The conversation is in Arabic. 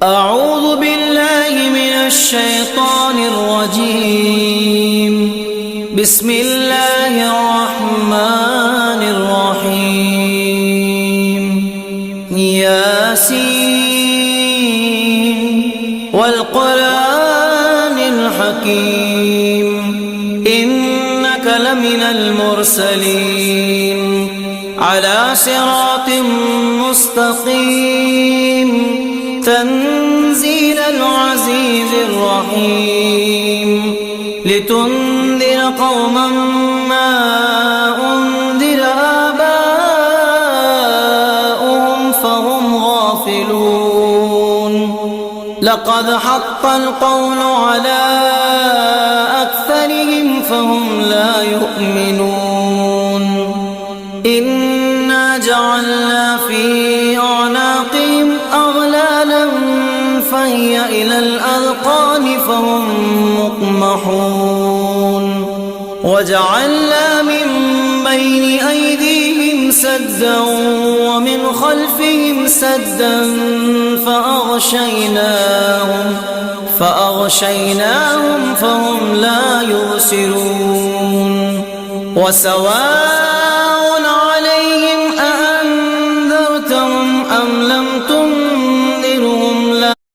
أعوذ بالله من الشيطان الرجيم. بسم الله الرحمن الرحيم. ياسين والقرآن الحكيم إنك لمن المرسلين على صراط مستقيم تنزيل العزيز الرحيم لتنذر قوما ما أنذر آباؤهم فهم غافلون. لقد حق القول على أكثرهم فهم لا يؤمنون. إنا جعلنا في أعناقهم أغلالا فهي إلى الأذقان فهم مقمحون. وجعلنا من بين أيديهم سدا ومن خلفهم سدا فأغشيناهم فهم لا يبصرون. وسواء